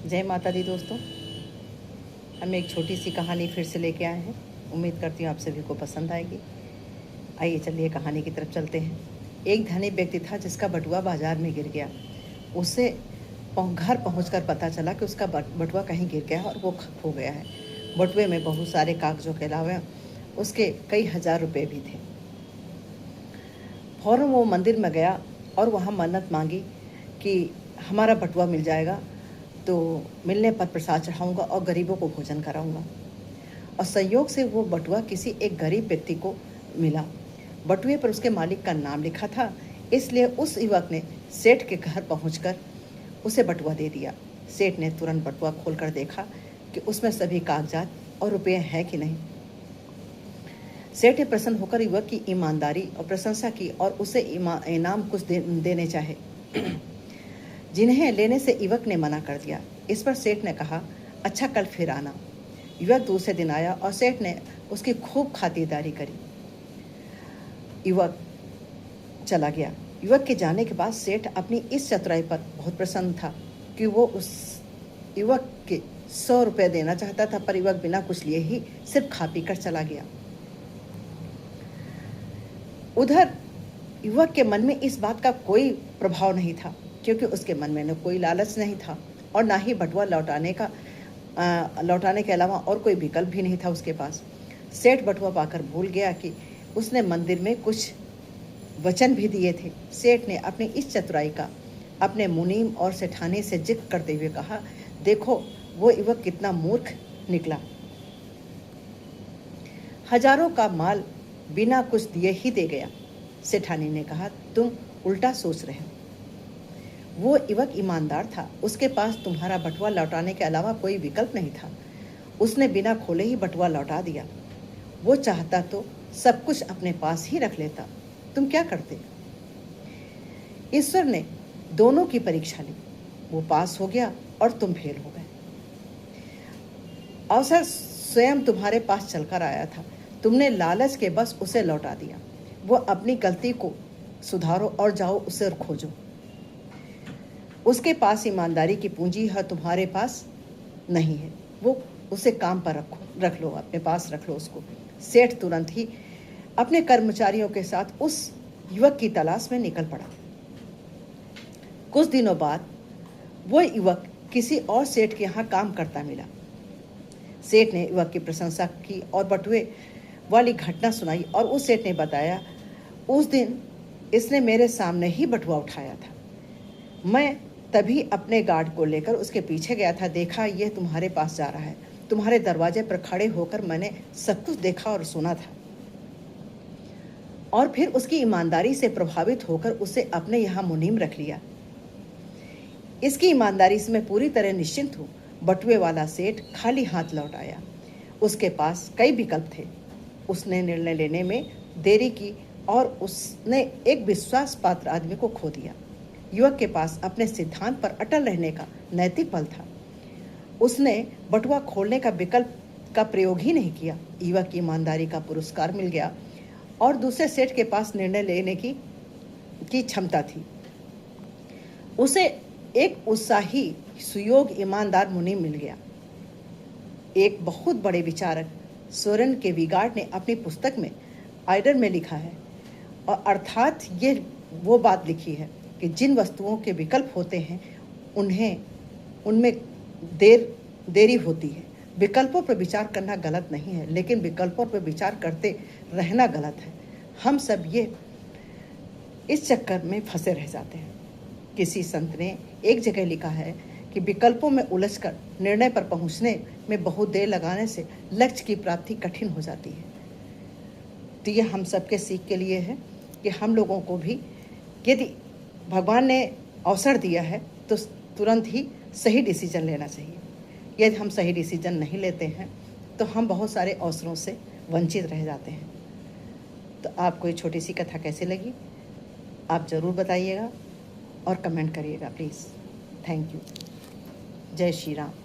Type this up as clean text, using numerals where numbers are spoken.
जय माता दी दोस्तों। हम एक छोटी सी कहानी फिर से लेके आए हैं। उम्मीद करती हूँ आप सभी को पसंद आएगी। आइए चलिए कहानी की तरफ चलते हैं। एक धनी व्यक्ति था जिसका बटुआ बाजार में गिर गया। उसे घर पहुंचकर पता चला कि उसका बटुआ कहीं गिर गया है और वो खो गया है। बटुए में बहुत सारे कागजों के अलावा उसके कई हजार रुपये भी थे। फौरन वो मंदिर में गया और वहाँ मन्नत मांगी कि हमारा बटुआ मिल जाएगा तो मिलने पर प्रसाद चढ़ाऊँगा और गरीबों को भोजन कराऊँगा। और संयोग से वो बटुआ किसी एक गरीब व्यक्ति को मिला। बटुए पर उसके मालिक का नाम लिखा था, इसलिए उस युवक ने सेठ के घर पहुंचकर उसे बटुआ दे दिया। सेठ ने तुरंत बटुआ खोलकर देखा कि उसमें सभी कागजात और रुपये हैं कि नहीं। सेठ ने प्रसन्न होकर युवक की ईमानदारी और प्रशंसा की और उसे इनाम कुछ देने चाहे, जिन्हें लेने से युवक ने मना कर दिया। इस पर सेठ ने कहा, अच्छा कल फिर आना। युवक दूसरे दिन आया और सेठ ने उसकी खूब खातिरदारी करी। युवक चला गया। युवक के जाने के बाद सेठ अपनी इस चतुराई पर बहुत प्रसन्न था कि वो उस युवक के 100 रुपये देना चाहता था, पर युवक बिना कुछ लिए ही सिर्फ खा पी कर चला गया। उधर युवक के मन में इस बात का कोई प्रभाव नहीं था, क्योंकि उसके मन में न कोई लालच नहीं था और ना ही बटुआ लौटाने के अलावा और कोई विकल्प भी नहीं था उसके पास। सेठ बटुआ पाकर भूल गया कि उसने मंदिर में कुछ वचन भी दिए थे। सेठ ने अपनी इस चतुराई का अपने मुनीम और सेठानी से जिक्र करते हुए कहा, देखो वो युवक कितना मूर्ख निकला। हजारों का माल बिना कुछ दिए ही दे गया। सेठानी ने कहा, तुम उल्टा सोच रहे हो। वो युवक ईमानदार था, उसके पास तुम्हारा बटुआ लौटाने के अलावा कोई विकल्प नहीं था। उसने बिना खोले ही बटुआ लौटा दिया। वो चाहता तो सब कुछ अपने पास ही रख लेता, तुम क्या करते। ईश्वर ने दोनों की परीक्षा ली, वो पास हो गया और तुम फेल हो गए। अवसर स्वयं तुम्हारे पास चलकर आया था, तुमने लालच के बस उसे लौटा दिया। वो अपनी गलती को सुधारो और जाओ उसे खोजो। उसके पास ईमानदारी की पूंजी है, तुम्हारे पास नहीं है। वो उसे काम पर रख लो, अपने पास रख लो उसको। सेठ तुरंत ही अपने कर्मचारियों के साथ उस युवक की तलाश में निकल पड़ा। कुछ दिनों बाद वो युवक किसी और सेठ के यहाँ काम करता मिला। सेठ ने युवक की प्रशंसा की और बटुए वाली घटना सुनाई और उस सेठ ने बताया, उस दिन इसने मेरे सामने ही बटुआ उठाया था। मैं तभी अपने गार्ड को लेकर उसके पीछे गया था। देखा यह तुम्हारे पास जा रहा है। तुम्हारे दरवाजे पर खड़े होकर मैंने सब कुछ देखा और सुना था, और फिर उसकी ईमानदारी से प्रभावित होकर उसे अपने यहाँ मुनीम रख लिया। इसकी ईमानदारी से मैं पूरी तरह निश्चिंत हूँ। बटुए वाला सेठ खाली हाथ लौट आया। उसके पास कई विकल्प थे। उसने निर्णय लेने में देरी की और उसने एक विश्वास पात्र आदमी को खो दिया। युवक के पास अपने सिद्धांत पर अटल रहने का नैतिक बल था। उसने बटुआ खोलने का विकल्प का प्रयोग ही नहीं किया। युवक की ईमानदारी का पुरस्कार मिल गया और दूसरे सेठ के पास निर्णय लेने की क्षमता थी। उसे एक उत्साही सुयोग ईमानदार मुनीम मिल गया। एक बहुत बड़े विचारक सोरेन के विगार्ड ने अपनी पुस्तक में आइडर में लिखा है, और अर्थात ये वो बात लिखी है कि जिन वस्तुओं के विकल्प होते हैं उनमें देरी होती है। विकल्पों पर विचार करना गलत नहीं है, लेकिन विकल्पों पर विचार करते रहना गलत है। हम सब ये इस चक्कर में फंसे रह जाते हैं। किसी संत ने एक जगह लिखा है कि विकल्पों में उलझकर निर्णय पर पहुंचने में बहुत देर लगाने से लक्ष्य की प्राप्ति कठिन हो जाती है। तो ये हम सबके सीख के लिए है कि हम लोगों को भी, यदि भगवान ने अवसर दिया है तो तुरंत ही सही डिसीजन लेना चाहिए। यदि हम सही डिसीजन नहीं लेते हैं तो हम बहुत सारे अवसरों से वंचित रह जाते हैं। तो आपको ये छोटी सी कथा कैसी लगी आप ज़रूर बताइएगा और कमेंट करिएगा प्लीज़। Thank you. जय श्री राम।